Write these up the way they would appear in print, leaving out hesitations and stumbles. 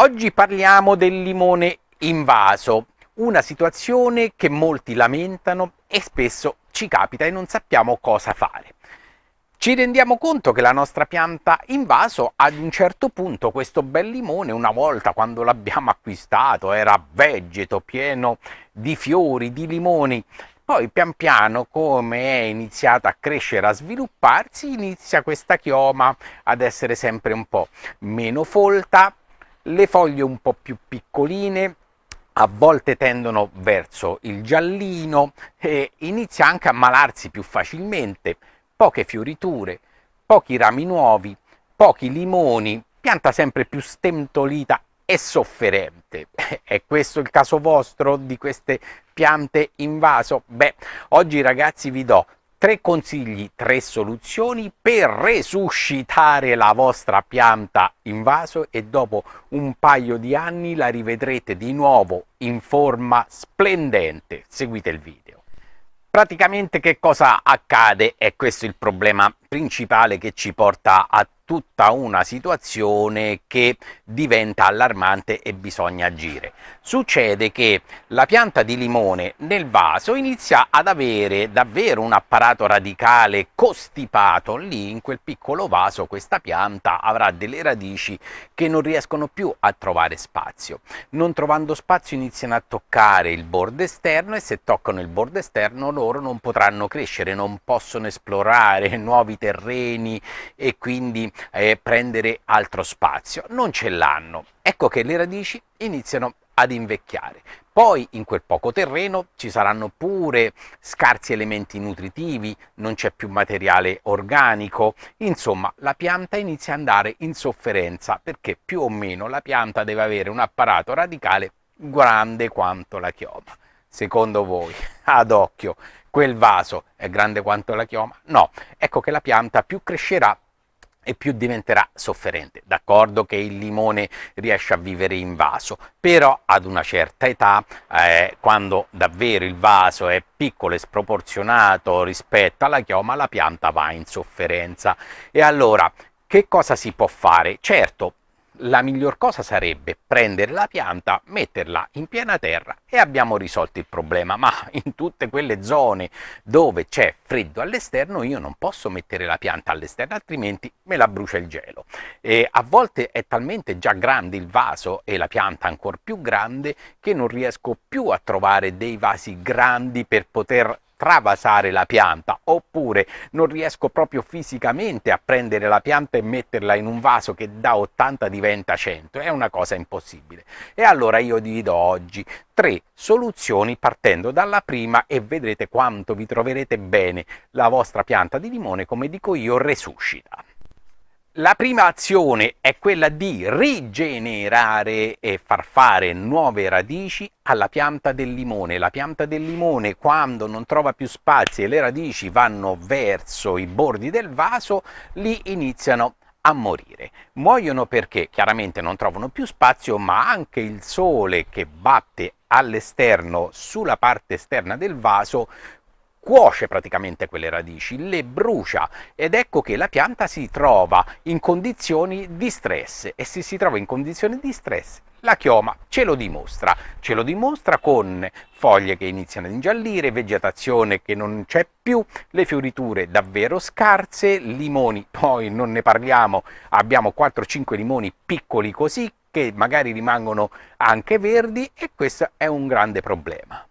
Oggi parliamo del limone invaso, una situazione che molti lamentano e spesso ci capita e non sappiamo cosa fare. Ci rendiamo conto che la nostra pianta invaso ad un certo punto questo bel limone, una volta quando l'abbiamo acquistato, era vegeto, pieno di fiori, di limoni. Poi pian piano, come è iniziata a crescere, a svilupparsi, inizia questa chioma ad essere sempre un po' meno folta, le foglie un po' più piccoline, a volte tendono verso il giallino e inizia anche a malarsi più facilmente, poche fioriture, pochi rami nuovi, pochi limoni, pianta sempre più stentolita e sofferente. È questo il caso vostro di queste piante invaso? Beh, oggi ragazzi vi do 3 consigli, 3 soluzioni per resuscitare la vostra pianta invaso e dopo un paio di anni la rivedrete di nuovo in forma splendente. Seguite il video. Praticamente che cosa accade? E questo è il problema principale che ci porta a tutta una situazione che diventa allarmante e bisogna agire. Succede che la pianta di limone nel vaso inizia ad avere davvero un apparato radicale costipato. Lì in quel piccolo vaso questa pianta avrà delle radici che non riescono più a trovare spazio. Non trovando spazio iniziano a toccare il bordo esterno e se toccano il bordo esterno loro non potranno crescere, non possono esplorare nuovi terreni e quindi prendere altro spazio. Non ce l'hanno. Ecco che le radici iniziano ad invecchiare. Poi in quel poco terreno ci saranno pure scarsi elementi nutritivi, non c'è più materiale organico, insomma la pianta inizia ad andare in sofferenza perché più o meno la pianta deve avere un apparato radicale grande quanto la chioma. Secondo voi, ad occhio, quel vaso è grande quanto la chioma? No, ecco che la pianta più crescerà e più diventerà sofferente. D'accordo che il limone riesce a vivere in vaso, però ad una certa età, quando davvero il vaso è piccolo e sproporzionato rispetto alla chioma, la pianta va in sofferenza. E allora, che cosa si può fare? Certo, la miglior cosa sarebbe prendere la pianta, metterla in piena terra e abbiamo risolto il problema, ma in tutte quelle zone dove c'è freddo all'esterno io non posso mettere la pianta all'esterno, altrimenti me la brucia il gelo. E a volte è talmente già grande il vaso e la pianta ancora più grande che non riesco più a trovare dei vasi grandi per poter travasare la pianta, oppure non riesco proprio fisicamente a prendere la pianta e metterla in un vaso che da 80 diventa 100, è una cosa impossibile. E allora io vi do oggi 3 soluzioni partendo dalla prima e vedrete quanto vi troverete bene la vostra pianta di limone, come dico io, resuscita. La prima azione è quella di rigenerare e far fare nuove radici alla pianta del limone. La pianta del limone, quando non trova più spazio e le radici vanno verso i bordi del vaso, lì iniziano a morire. Muoiono perché chiaramente non trovano più spazio, ma anche il sole che batte all'esterno sulla parte esterna del vaso cuoce praticamente quelle radici, le brucia ed ecco che la pianta si trova in condizioni di stress e se si trova in condizioni di stress la chioma ce lo dimostra con foglie che iniziano ad ingiallire, vegetazione che non c'è più, le fioriture davvero scarse, limoni, poi non ne parliamo, abbiamo 4-5 limoni piccoli così che magari rimangono anche verdi e questo è un grande problema.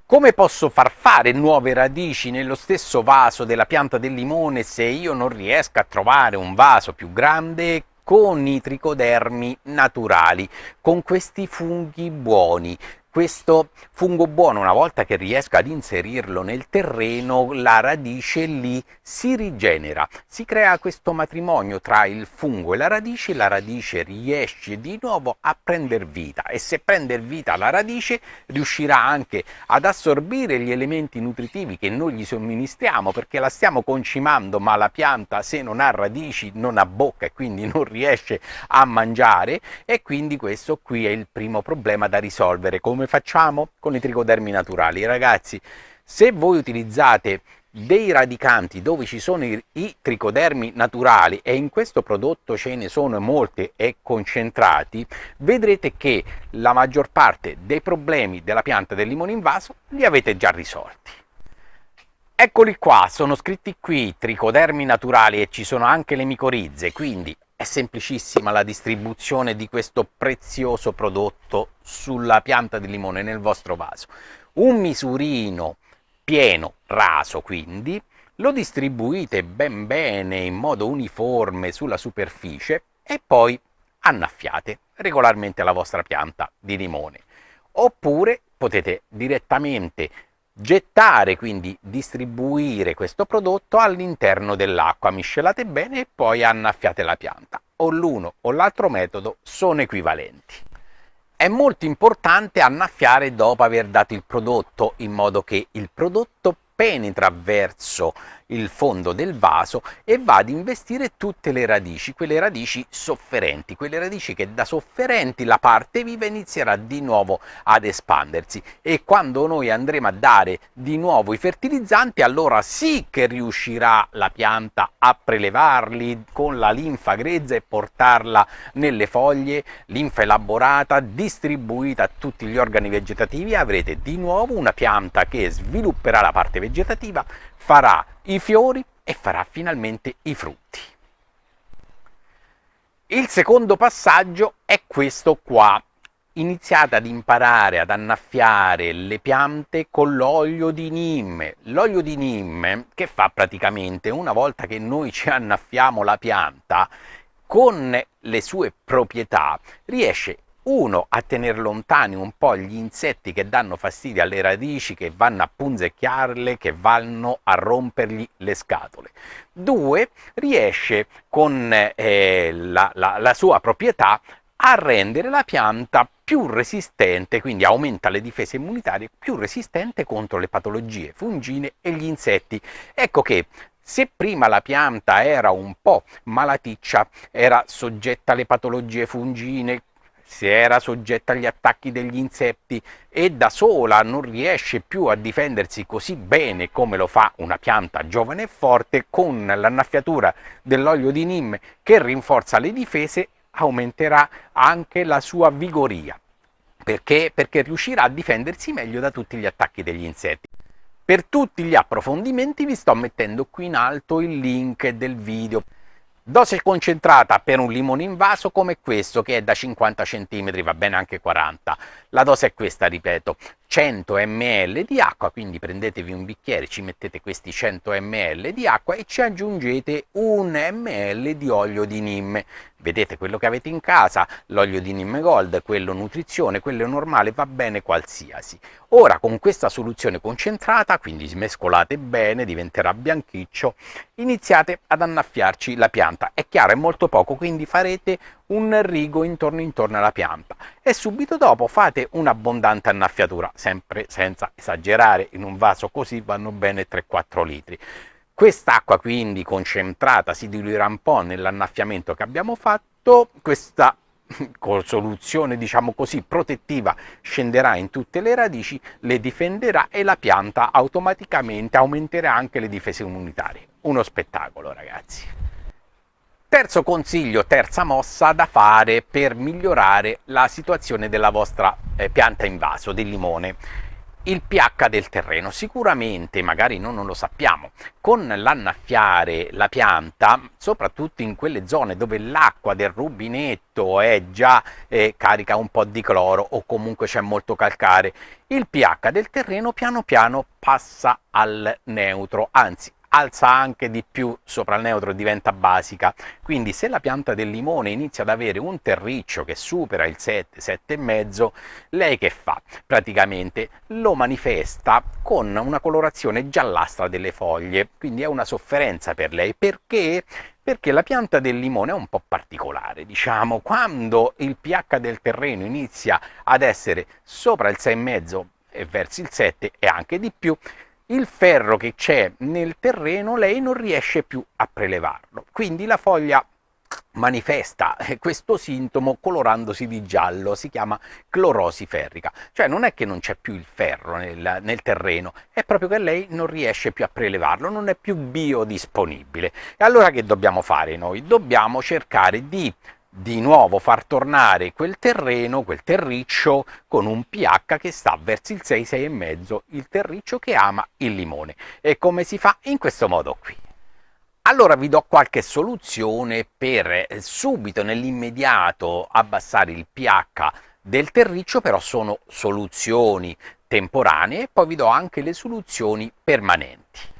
Come posso far fare nuove radici nello stesso vaso della pianta del limone se io non riesco a trovare un vaso più grande? Con i tricodermi naturali, con questi funghi buoni. Questo fungo buono, una volta che riesco ad inserirlo nel terreno, la radice lì si rigenera. Si crea questo matrimonio tra il fungo e la radice riesce di nuovo a prendere vita e se prende vita la radice riuscirà anche ad assorbire gli elementi nutritivi che noi gli somministriamo perché la stiamo concimando, ma la pianta se non ha radici non ha bocca e quindi non riesce a mangiare e quindi questo qui è il primo problema da risolvere. Come facciamo? Con i tricodermi naturali. Ragazzi, se voi utilizzate dei radicanti dove ci sono i tricodermi naturali, e in questo prodotto ce ne sono molti e concentrati, vedrete che la maggior parte dei problemi della pianta del limone invaso li avete già risolti. Eccoli qua, sono scritti qui tricodermi naturali e ci sono anche le micorizze, quindi è semplicissima la distribuzione di questo prezioso prodotto sulla pianta di limone nel vostro vaso. Un misurino pieno, raso, quindi lo distribuite ben bene in modo uniforme sulla superficie e poi annaffiate regolarmente la vostra pianta di limone. Oppure potete direttamente gettare, quindi distribuire questo prodotto all'interno dell'acqua, miscelate bene e poi annaffiate la pianta. O l'uno o l'altro metodo sono equivalenti. È molto importante annaffiare dopo aver dato il prodotto, in modo che il prodotto penetra verso il fondo del vaso e va ad investire tutte le radici, quelle radici sofferenti, quelle radici che da sofferenti la parte viva inizierà di nuovo ad espandersi, e quando noi andremo a dare di nuovo i fertilizzanti, allora sì che riuscirà la pianta a prelevarli con la linfa grezza e portarla nelle foglie, linfa elaborata, distribuita a tutti gli organi vegetativi, e avrete di nuovo una pianta che svilupperà la parte vegetativa, farà i fiori e farà finalmente i frutti. Il secondo passaggio è questo qua. Iniziate ad imparare ad annaffiare le piante con l'olio di neem. L'olio di neem, che fa praticamente, una volta che noi ci annaffiamo la pianta, con le sue proprietà riesce a tenere lontani un po' gli insetti che danno fastidio alle radici, che vanno a punzecchiarle, che vanno a rompergli le scatole. 2, riesce con la sua proprietà a rendere la pianta più resistente, quindi aumenta le difese immunitarie, più resistente contro le patologie fungine e gli insetti. Ecco che se prima la pianta era un po' malaticcia, era soggetta alle patologie fungine, se era soggetta agli attacchi degli insetti e da sola non riesce più a difendersi così bene come lo fa una pianta giovane e forte, con l'annaffiatura dell'olio di neem che rinforza le difese aumenterà anche la sua vigoria. Perché? Perché riuscirà a difendersi meglio da tutti gli attacchi degli insetti. Per tutti gli approfondimenti vi sto mettendo qui in alto il link del video. Dose concentrata per un limone invaso come questo, che è da 50 cm, va bene anche 40. La dose è questa, ripeto, 100 ml di acqua, quindi prendetevi un bicchiere, ci mettete questi 100 ml di acqua e ci aggiungete 1 ml di olio di neem. Vedete quello che avete in casa, l'olio di neem gold, quello nutrizione, quello normale, va bene qualsiasi. Ora con questa soluzione concentrata, quindi mescolate bene, diventerà bianchiccio, iniziate ad annaffiarci la pianta. È chiaro, è molto poco, quindi farete un rigo intorno alla pianta e subito dopo fate un'abbondante annaffiatura, sempre senza esagerare, in un vaso così vanno bene 3-4 litri. Quest'acqua quindi concentrata si diluirà un po' nell'annaffiamento che abbiamo fatto, questa soluzione diciamo così protettiva scenderà in tutte le radici, le difenderà e la pianta automaticamente aumenterà anche le difese immunitarie. Uno spettacolo, ragazzi. Terzo consiglio, terza mossa da fare per migliorare la situazione della vostra pianta in vaso del limone. Il pH del terreno. Sicuramente, magari noi non lo sappiamo, con l'annaffiare la pianta, soprattutto in quelle zone dove l'acqua del rubinetto è già carica un po' di cloro o comunque c'è molto calcare, il pH del terreno piano piano passa al neutro, anzi alza anche di più sopra il neutro e diventa basica. Quindi se la pianta del limone inizia ad avere un terriccio che supera il 7, 7,5, lei che fa? Praticamente lo manifesta con una colorazione giallastra delle foglie, quindi è una sofferenza per lei. Perché? Perché la pianta del limone è un po' particolare, diciamo, quando il pH del terreno inizia ad essere sopra il 6,5 e verso il 7 e anche di più, il ferro che c'è nel terreno lei non riesce più a prelevarlo, quindi la foglia manifesta questo sintomo colorandosi di giallo, si chiama clorosi ferrica, cioè non è che non c'è più il ferro nel terreno, è proprio che lei non riesce più a prelevarlo, non è più biodisponibile. E allora che dobbiamo fare noi? Dobbiamo cercare di nuovo far tornare quel terreno, quel terriccio con un pH che sta verso il 6, 6,5, il terriccio che ama il limone. E come si fa? In questo modo qui. Allora vi do qualche soluzione per subito, nell'immediato, abbassare il pH del terriccio, però sono soluzioni temporanee, e poi vi do anche le soluzioni permanenti.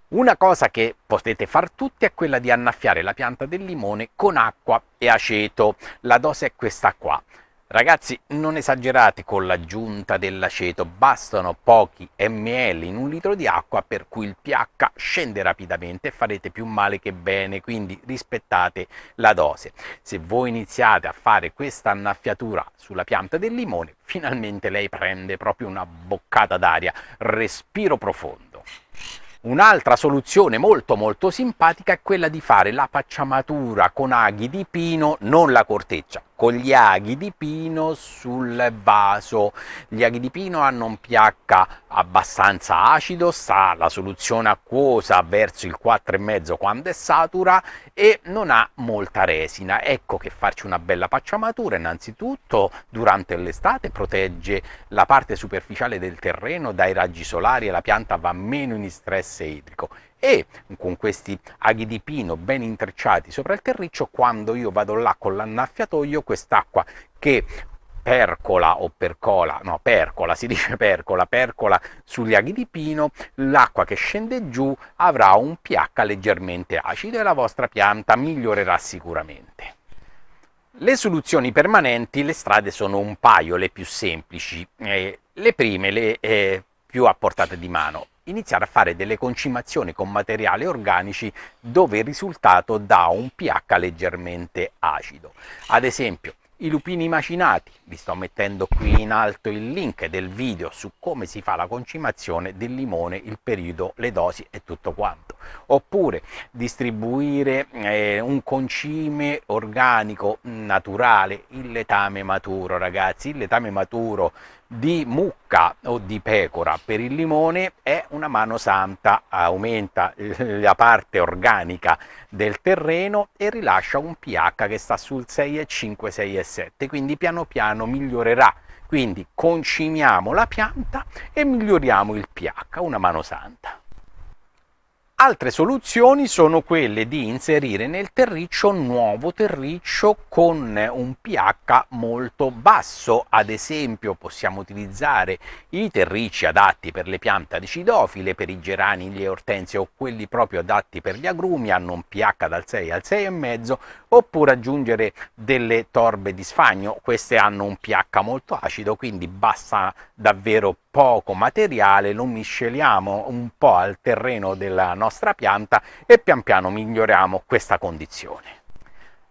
Una cosa che potete far tutti è quella di annaffiare la pianta del limone con acqua e aceto. La dose è questa qua. Ragazzi, non esagerate con l'aggiunta dell'aceto, bastano pochi ml in un litro di acqua per cui il pH scende rapidamente e farete più male che bene, quindi rispettate la dose. Se voi iniziate a fare questa annaffiatura sulla pianta del limone, finalmente lei prende proprio una boccata d'aria, respiro profondo. Un'altra soluzione molto simpatica è quella di fare la pacciamatura con aghi di pino, non la corteccia, con gli aghi di pino sul vaso. Gli aghi di pino hanno un pH abbastanza acido, sta la soluzione acquosa verso il 4,5 quando è satura e non ha molta resina. Ecco che farci una bella pacciamatura innanzitutto durante l'estate protegge la parte superficiale del terreno dai raggi solari e la pianta va meno in stress idrico. E con questi aghi di pino ben intrecciati sopra il terriccio, quando io vado là con l'annaffiatoio, quest'acqua che percola o percola, no, percola, si dice percola sugli aghi di pino, l'acqua che scende giù avrà un pH leggermente acido e la vostra pianta migliorerà sicuramente. Le soluzioni permanenti, le strade sono un paio, le più semplici, le prime, le più a portata di mano. Iniziare a fare delle concimazioni con materiali organici dove il risultato dà un pH leggermente acido. Ad esempio, i lupini macinati, vi sto mettendo qui in alto il link del video su come si fa la concimazione del limone, il periodo, le dosi e tutto quanto. Oppure distribuire un concime organico naturale, il letame maturo, ragazzi, il letame maturo di mucca o di pecora per il limone è una mano santa, aumenta la parte organica del terreno e rilascia un pH che sta sul 6,5, 6,7, quindi piano piano migliorerà. Quindi concimiamo la pianta e miglioriamo il pH, una mano santa. Altre soluzioni sono quelle di inserire nel terriccio un nuovo terriccio con un pH molto basso. Ad esempio possiamo utilizzare i terricci adatti per le piante acidofile, per i gerani, le ortensie o quelli proprio adatti per gli agrumi, hanno un pH dal 6 al 6,5, oppure aggiungere delle torbe di sfagno, queste hanno un pH molto acido, quindi basta davvero poco materiale, lo misceliamo un po' al terreno della nostra pianta e pian piano miglioriamo questa condizione.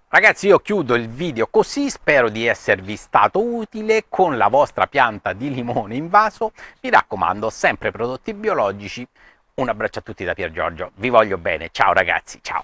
Ragazzi, io chiudo il video così, spero di esservi stato utile con la vostra pianta di limone in vaso. Mi raccomando, sempre prodotti biologici. Un abbraccio a tutti da Pier Giorgio, vi voglio bene, ciao ragazzi, ciao!